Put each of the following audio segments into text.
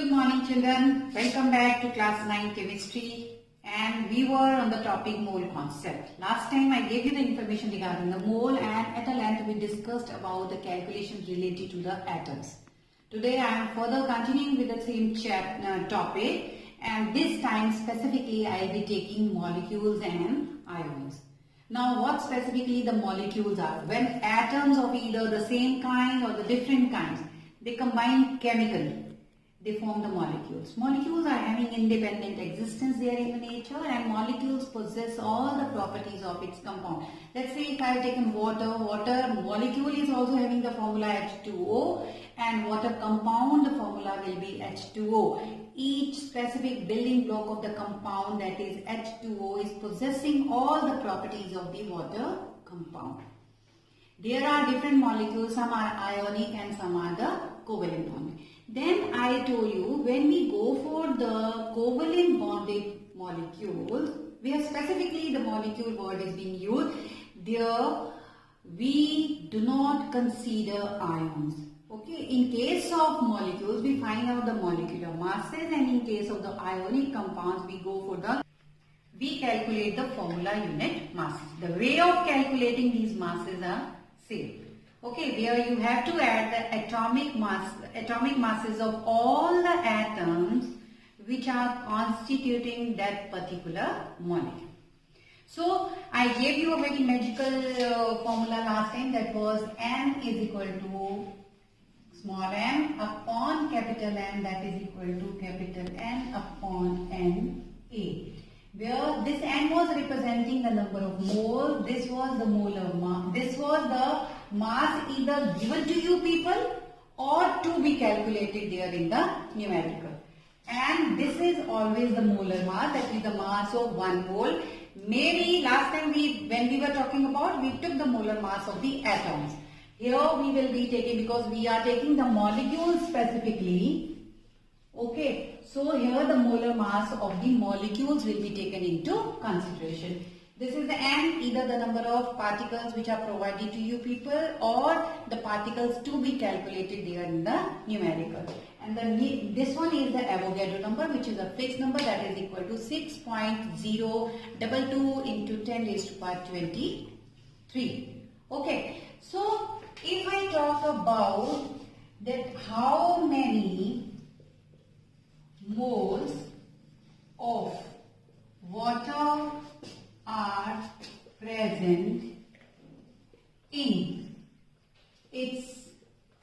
Good morning children, welcome back to class 9 chemistry and we were on the topic mole concept. Last time I gave you the information regarding the mole and at a length we discussed about the calculations related to the atoms. Today I am further continuing with the same topic and this time specifically I will be taking molecules and ions. Now what specifically the molecules are? When atoms of either the same kind or the different kinds, they combine chemically. They form the molecules. Molecules are having independent existence there in the nature and molecules possess all the properties of its compound. Let's say if I have taken water molecule is also having the formula H2O and water compound, the formula will be H2O. Each specific building block of the compound, that is H2O, is possessing all the properties of the water compound. There are different molecules, some are ionic and some are the covalent bonded. Then I told you when we go for the covalent bonded molecules, where specifically the molecule word is being used, there we do not consider ions. Okay, in case of molecules we find out the molecular masses and in case of the ionic compounds we calculate the formula unit masses. The way of calculating these masses are same. Okay, where you have to add the atomic masses of all the atoms which are constituting that particular molecule. So, I gave you a very magical formula last time, that was M is equal to small m upon capital M, that is equal to capital N upon Na. Where this N was representing the number of moles, this was the molar mass, this was the mass either given to you people or to be calculated there in the numerical. And this is always the molar mass, that is the mass of 1 mole. Maybe last time when we were talking about, we took the molar mass of the atoms. Here we will be taking, because we are taking the molecules specifically. Okay, so here the molar mass of the molecules will be taken into consideration. This is the N, either the number of particles which are provided to you people or the particles to be calculated there in the numerical. And this one is the Avogadro number, which is a fixed number, that is equal to 6.022 into 10 raised to power 23. Okay, so if I talk about that how many moles of water are present in its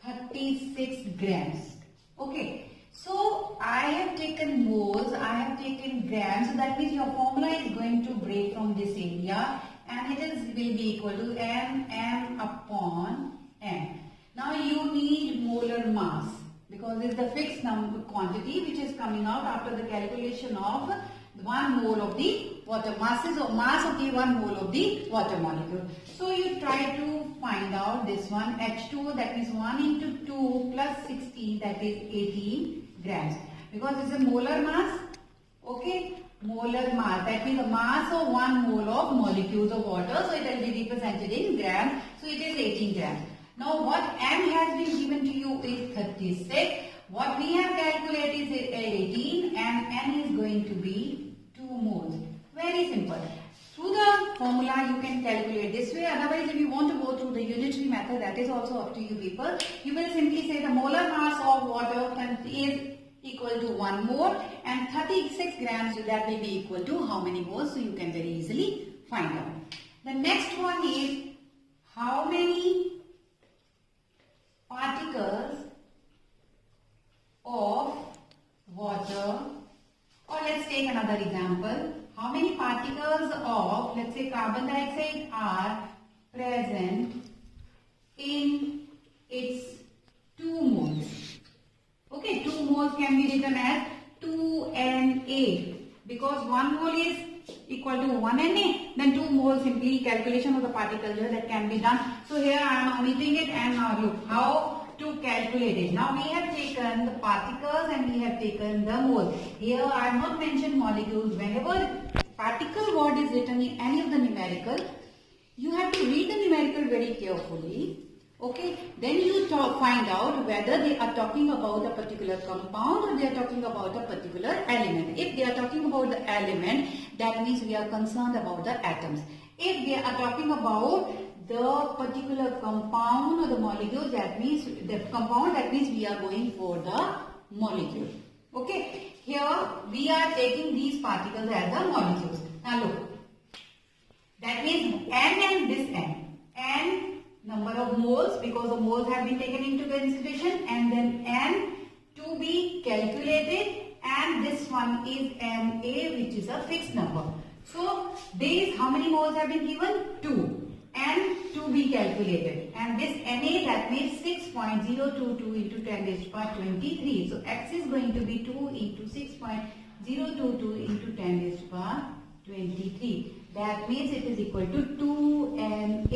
36 grams. Okay, so I have taken moles, I have taken grams, so that means your formula is going to break from this area and it will be equal to M upon M. Now you need molar mass, because this is the fixed number quantity which is coming out after the calculation of 1 mole of the water mass of the 1 mole of the water molecule. So you try to find out this one H2O, that is 1 into 2 plus 16, that is 18 grams. Because it's a molar mass, okay, molar mass, that means the mass of 1 mole of molecules of water, so it will be represented in grams, so it is 18 grams. Now what M has been given to you is 36. What we have calculated is 18 and N is going to be 2 moles. Very simple. Through the formula you can calculate this way. Otherwise if you want to go through the unitary method, that is also up to you people. You will simply say the molar mass of water is equal to 1 mole and 36 grams, so that will be equal to how many moles, so you can very easily find out. The next one is how many particles of water, or let's take another example. How many particles of, let's say, carbon dioxide are present in its 2 moles? Okay, 2 moles can be written as 2Na, because 1 mole is equal to 1 Na, then 2 moles simply calculation of the particle that can be done. So here I am omitting it, and now look how to calculate it. Now we have taken the particles and we have taken the mole. Here I have not mentioned molecules. Whenever particle word is written in any of the numerical, you have to read the numerical very carefully. Okay, then you find out whether they are talking about a particular compound or they are talking about a particular element. If they are talking about the element, that means we are concerned about the atoms. If they are talking about the particular compound or the molecule, that means the compound, that means we are going for the molecule. Okay, here we are taking these particles as the molecules. Now look, that means N and this N number of moles, because the moles have been taken into consideration, and then N to be calculated, and this one is Na, which is a fixed number. So these, how many moles have been given? 2. N to be calculated, and this Na, that means 6.022 into 10 raised to power 23. So X is going to be 2 into 6.022 into 10 raised to power 23. That means it is equal to 2Na.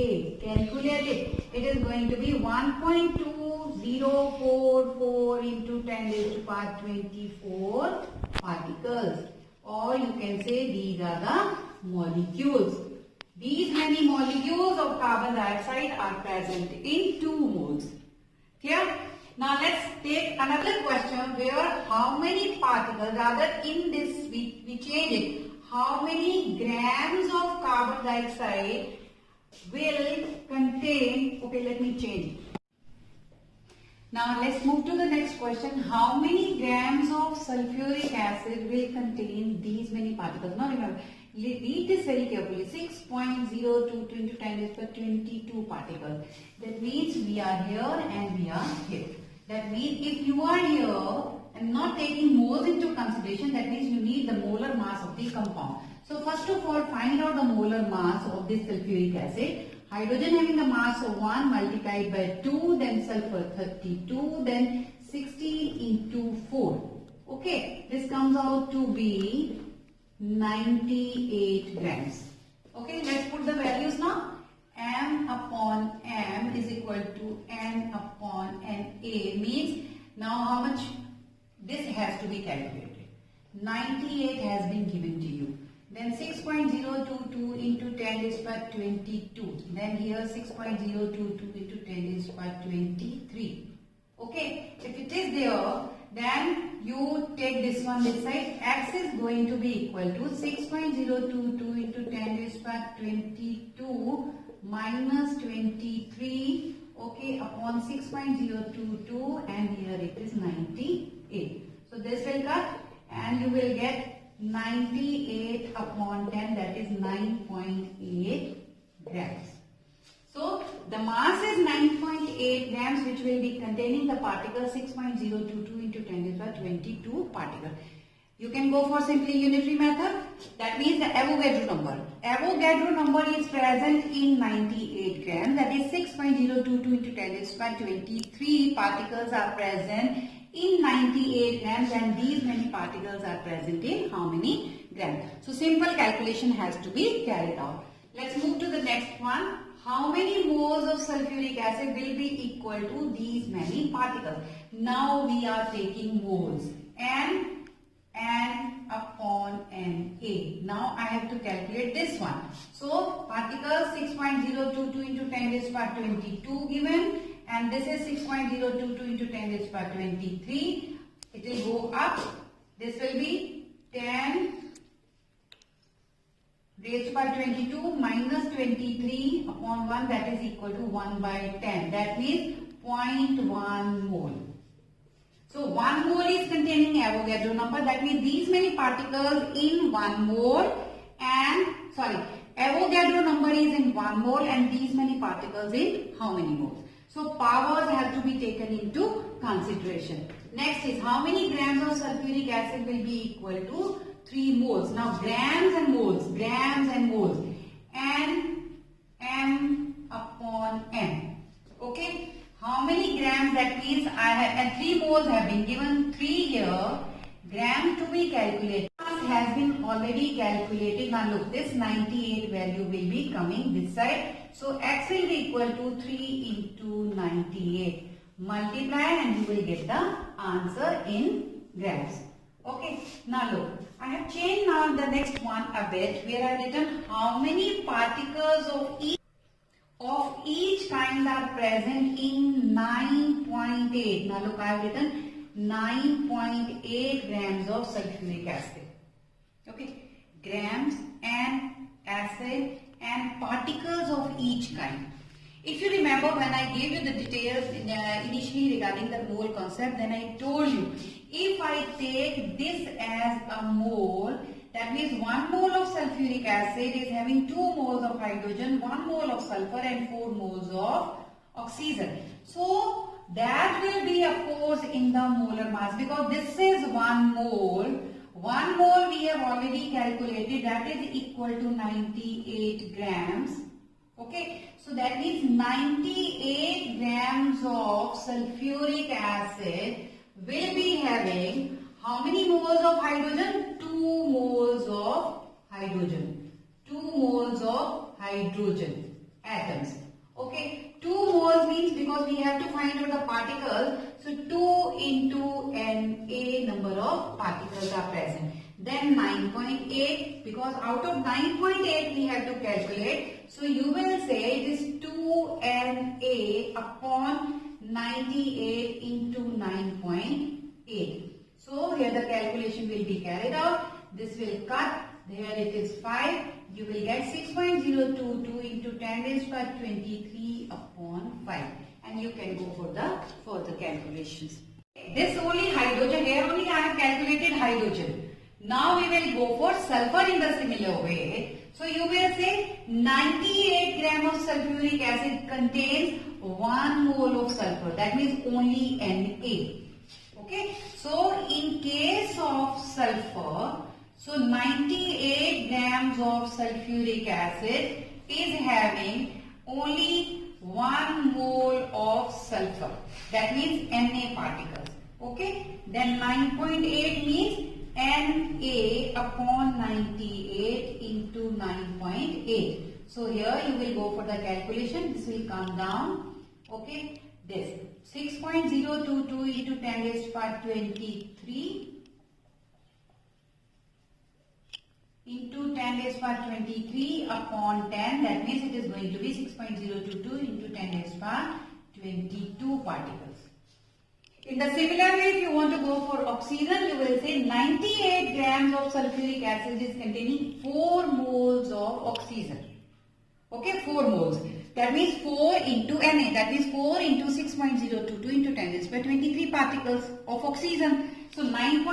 Calculated. It is going to be 1.2044 into 10 raised to power 24 particles. Or you can say these are the molecules. These many molecules of carbon dioxide are present in 2 moles. Clear? Now let's take another question where how many particles, rather in this we change it. How many grams of carbon dioxide will contain, okay, let me change it. Now let's move to the next question. How many grams of sulfuric acid will contain these many particles? Now remember, read this very carefully. 6.022 into 10 raised to 22 particles. That means we are here and we are here. That means if you are here and not taking moles into consideration, that means you need the molar mass of the compound. So first of all, find out the molar mass of this sulfuric acid. Hydrogen having the mass of 1 multiplied by 2, then sulfur 32, then 16 into 4. Okay, this comes out to be 98 grams. Okay, let's put the values now. M upon M is equal to N upon Na, means now how much? This has to be calculated. 98 has been given to you. Then 6.022 into 10 raised to power 22. Then here 6.022 into 10 raised to power 23. Okay, if it is there, then you take this one this side. X is going to be equal to 6.022 into 10 raised to power 22 minus 23, okay, upon 6.022, and here it is 98. So this will cut and you will get 98 upon 10, that is 9.8 grams. So the mass is 9.8 grams, which will be containing the particle 6.022 into 10 raised to power 22 particle. You can go for simply unitary method. That means the Avogadro number. Avogadro number is present in 98 grams. That is 6.022 into 10 raised to power 23 particles are present in 98 grams, and these many particles are present in how many grams. So simple calculation has to be carried out. Let's move to the next one. How many moles of sulfuric acid will be equal to these many particles? Now we are taking moles. N upon Na. Now I have to calculate this one. So particles 6.022 into 10 raised to power 22 given, and this is 6.022 into 10 raised to power 23. It will go up. This will be 10 raised to power 22 minus 23 upon 1, that is equal to 1 by 10. That means 0.1 mole. So 1 mole is containing Avogadro number. That means these many particles in 1 mole, and Avogadro number is in 1 mole, and these many particles in how many moles? So powers have to be taken into consideration. Next is how many grams of sulfuric acid will be equal to 3 moles. Now grams and moles. N M upon M. Okay. How many grams? That means I have, and 3 moles have been given, 3 here. Gram to be calculated has been already calculated. Now look, this 98 value will be coming this side. So X will be equal to 3 into 98. Multiply and you will get the answer in grams. Okay. Now look, I have changed now the next one a bit, where I have written how many particles of each. of each kind are present in 9.8. Now look, I have written 9.8 grams of sulfuric acid. Okay, grams and acid and particles of each kind. If you remember, when I gave you the details initially regarding the mole concept, then I told you, if I take this as a mole, that means 1 mole of sulfuric acid is having 2 moles of hydrogen, 1 mole of sulfur and 4 moles of oxygen. So that will be of course in the molar mass, because this is 1 mole. 1 mole we have already calculated, that is equal to 98 grams. Okay, so that means 98 grams of sulfuric acid will be having how many moles of hydrogen? 2 moles of hydrogen. 2 moles of hydrogen atoms. Okay, 2 moles means, because we have to find out the particles, so 2 into Na number of particles are present. Then 9.8, because out of 9.8 we have to calculate. So you will say it is 2Na upon 98 into 9.8. So here the calculation will be carried out. This will cut. Here it is 5. You will get 6.022 into 10 raised by 23 upon 5. And you can go for the further calculations. This only hydrogen, here only I have calculated hydrogen. Now we will go for sulfur in the similar way. So you will say 98 gram of sulfuric acid contains 1 mole of sulfur. That means only Na. Okay. So in case of sulfur, so 98 grams of sulfuric acid is having only 1 mole of sulfur. That means Na particles. Okay. Then 9.8 means Na upon 98 into 9.8. So here you will go for the calculation. This will come down. Okay. This 6.022 into 10 raised by 23 into 10 raised by 23 upon 10. That means it is going to be 6.022 into 10 raised by 22 particles. In the similar way, if you want to go for oxygen, you will say 98 grams of sulfuric acid is containing 4 moles of oxygen. Okay, 4 moles. That means 4 into Na. That means 4 into 6.022 into 10 raised by 23 particles of oxygen. So 9.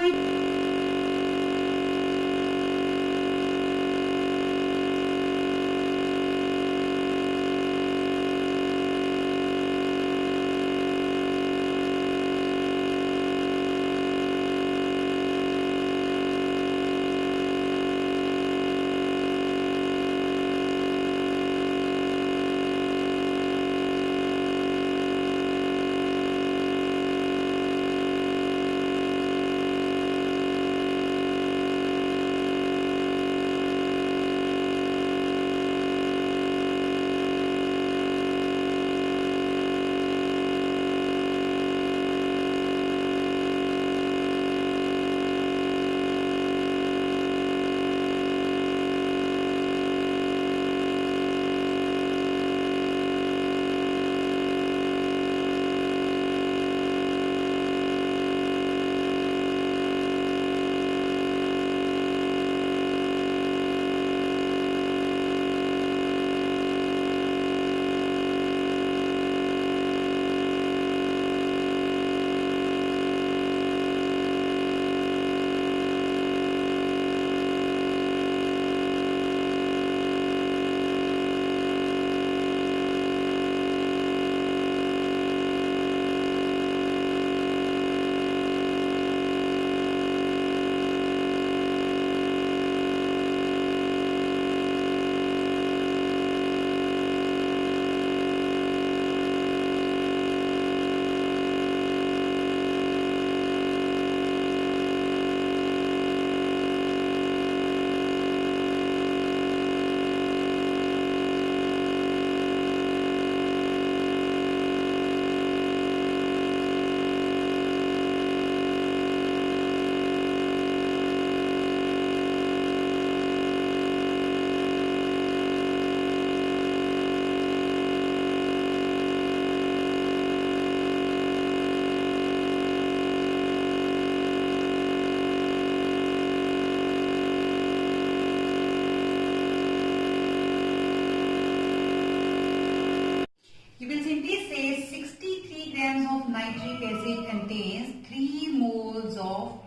nitric acid contains 3 moles of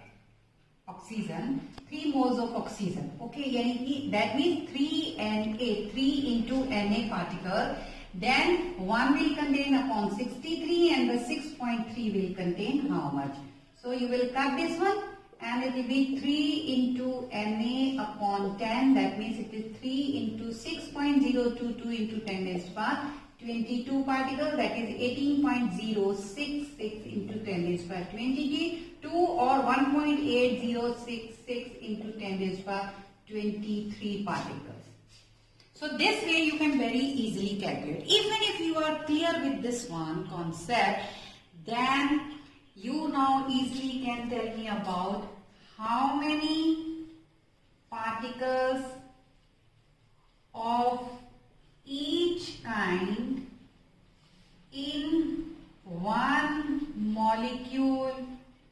oxygen, 3 moles of oxygen. Okay, yani that means 3 Na, 3 into Na particle. Then 1 will contain upon 63 and the 6.3 will contain how much? So you will cut this one and it will be 3 into Na upon 10. That means it is 3 into 6.022 into 10 raised to power 22 particles. That is 18.066 into 10 raised to power 22 or 1.8066 into 10 raised to power 23 particles. So this way you can very easily calculate. Even if you are clear with this one concept, then you now easily can tell me about how many particles of each kind in one molecule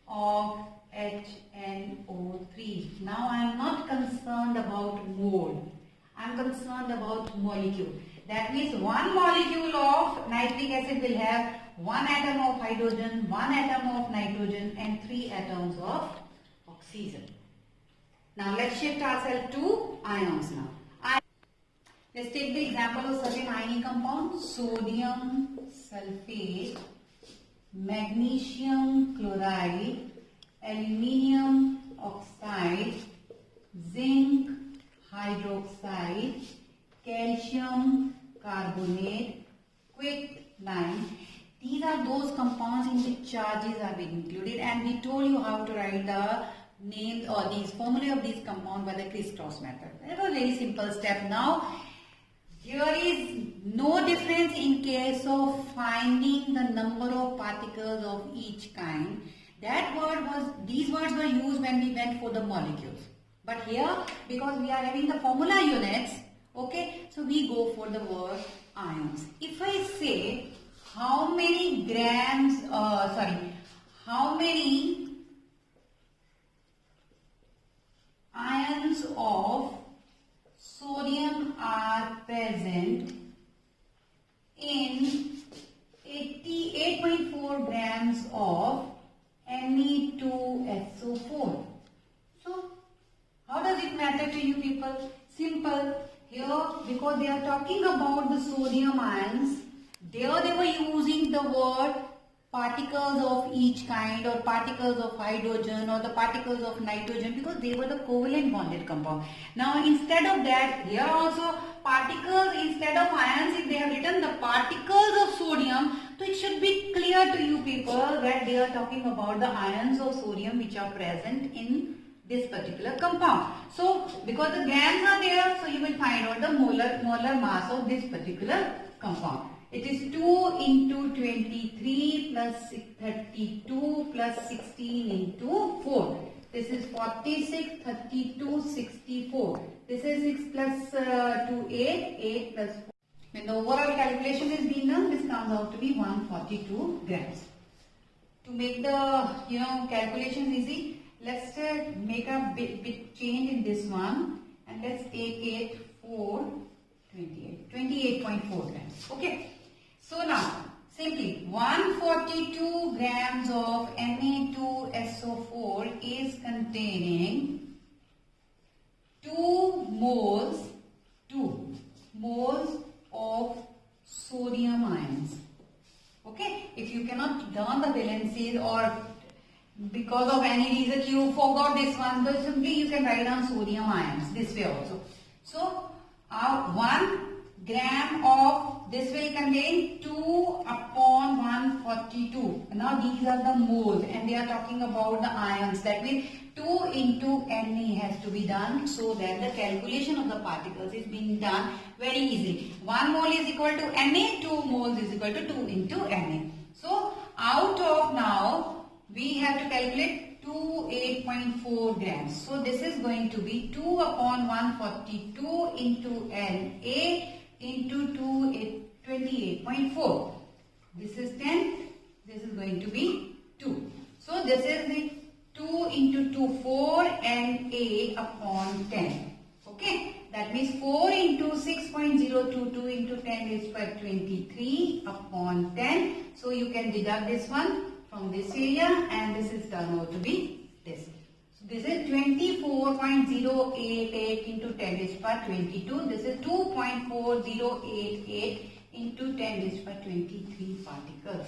of HNO3. Now I am not concerned about mole. I am concerned about molecule. That means one molecule of nitric acid will have 1 atom of hydrogen, 1 atom of nitrogen and 3 atoms of oxygen. Now let's shift ourselves to ions now. Let's take the example of certain ionic compounds. Sodium sulfate, magnesium chloride, aluminium oxide, zinc hydroxide, calcium carbonate, quicklime. These are those compounds in which charges are being included, and we told you how to write the names or these formulae of these compounds by the crisscross method. It was a very simple step. Now there is no difference in case of finding the number of particles of each kind. These words were used when we went for the molecules. But here, because we are having the formula units, okay, so we go for the word ions. If I say how many ions of sodium are present in 88.4 grams of Ne2SO4. So, how does it matter to you people? Simple. Here, because they are talking about the sodium ions, there they were using the word particles of each kind or particles of hydrogen or the particles of nitrogen because they were the covalent bonded compound. Now instead of that, here also particles instead of ions, if they have written the particles of sodium, so it should be clear to you people that they are talking about the ions of sodium which are present in this particular compound. So because the grams are there, so you will find out the molar mass of this particular compound. It is 2 into 23 plus 32 plus 16 into 4. This is 46, 32, 64. This is 6 plus 2, 8, 8 plus 4. When the overall calculation is being done, this comes out to be 142 grams. To make the calculations easy, let's make a bit change in this one and let's take it for 28.4 grams. Okay. So now simply 142 grams of Na2SO4 is containing 2 moles of sodium ions. Okay, if you cannot learn the valencies or because of any reason you forgot this one, then simply you can write down sodium ions this way also. So 1 gram of this will contain 2 upon 142. Now these are the moles and they are talking about the ions. That means 2 into Na has to be done so that the calculation of the particles is being done very easily. 1 mole is equal to Na, 2 moles is equal to 2 into Na. So out of now we have to calculate 28.4 grams. So this is going to be 2 upon 142 into Na into 28.4. This is 10. This is going to be 2. So this is the 2 into 2, 4 Na upon 10. Okay. That means 4 into 6.022 into 10 is per 23 upon 10. So you can deduct this one. from this area and this is turned out to be this. So this is 24.088 into 10 raised to power 22. This is 2.4088 into 10 raised to power 23 particles.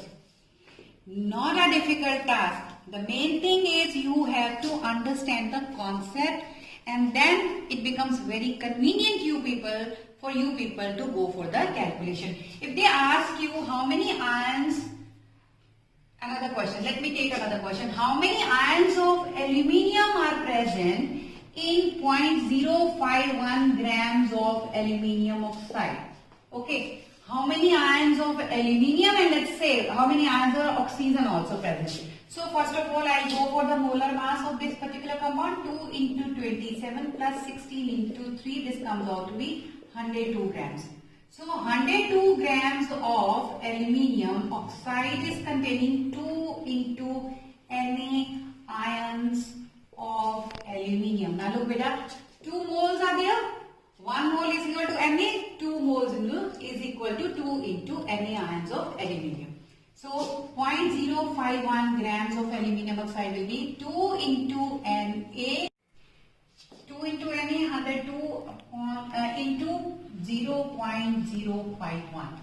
Not a difficult task. The main thing is you have to understand the concept and then it becomes very convenient for you people to go for the calculation. If they ask you how many ions, another question, let me take another question. How many ions of aluminium are present in 0.051 grams of aluminium oxide? Okay. How many ions of aluminium and let's say how many ions of oxygen also present. So first of all I go for the molar mass of this particular compound. 2 into 27 plus 16 into 3, this comes out to be 102 grams. So 102 grams of aluminium oxide is containing 2 into Na ions of aluminium. Now look beta, 2 moles are there. 1 mole is equal to Na, 2 moles is equal to 2 into Na ions of aluminium. So 0.051 grams of aluminium oxide will be 2 into Na, 2 into Na 102 into 0.051.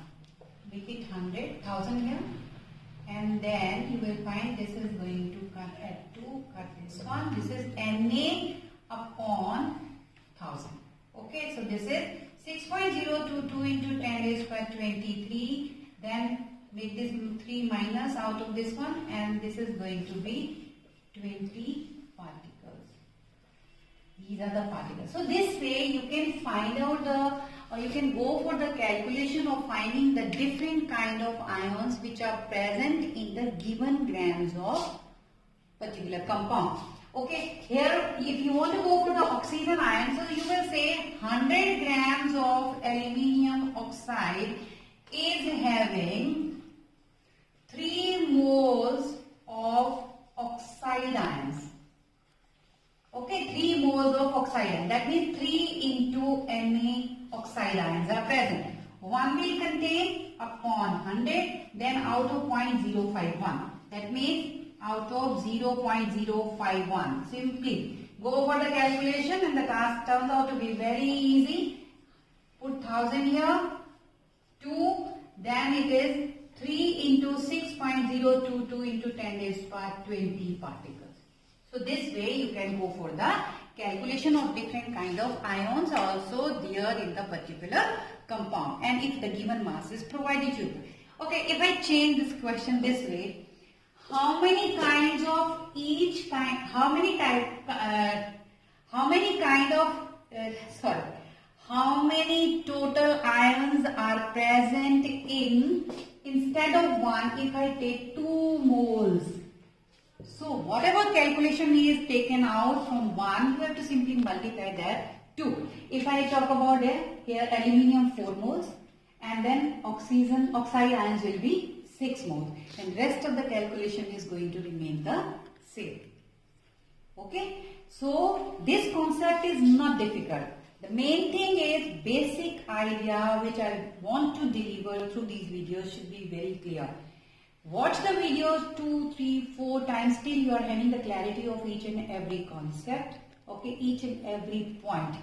Make it 100,000 here. And then you will find this is going to cut at 2, cut this one. This is Na upon 1000. Okay, so this is 6.022 into 10 raised to power 23. Then make this 3 minus out of this one and this is going to be 20 particles. These are the particles. So this way you can find out or you can go for the calculation of finding the different kind of ions which are present in the given grams of particular compound. Okay, here if you want to go for the oxygen ion, so you will say 100 grams of aluminium oxide is having 3 moles of oxide ions. Okay, 3 moles of oxide ions. That means 3 into Na oxide ions are present. 1 will contain upon 100, then out of 0.051. That means out of 0.051. Simply go for the calculation and the task turns out to be very easy. Put 1000 here, 2, then it is 3 into 6.022 into 10 raised to power 20 particles. So this way you can go for the calculation of different kind of ions also there in the particular compound and if the given mass is provided you. Okay, if I change this question this way, how many kinds of each kind, how many total ions are present in, instead of 1, if I take 2 moles. So whatever calculation is taken out from 1, you have to simply multiply that 2. If I talk about here aluminium 4 moles and then oxide ions will be 6 moles and rest of the calculation is going to remain the same. Okay, so this concept is not difficult. The main thing is basic idea which I want to deliver through these videos should be very clear. Watch the videos 2, 3, 4 times till you are having the clarity of each and every concept. Okay, each and every point.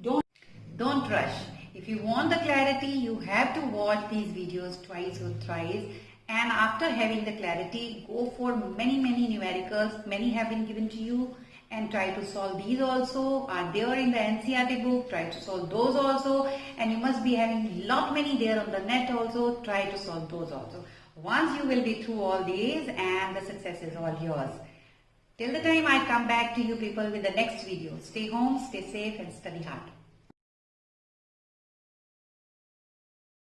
Don't rush. If you want the clarity, you have to watch these videos twice or thrice. And after having the clarity, go for many numericals. Many have been given to you and try to solve these also. Are there in the NCERT book, try to solve those also. And you must be having lot many there on the net also, try to solve those also. Once you will be through all these and the success is all yours. Till the time I come back to you people with the next video. Stay home, stay safe and study hard.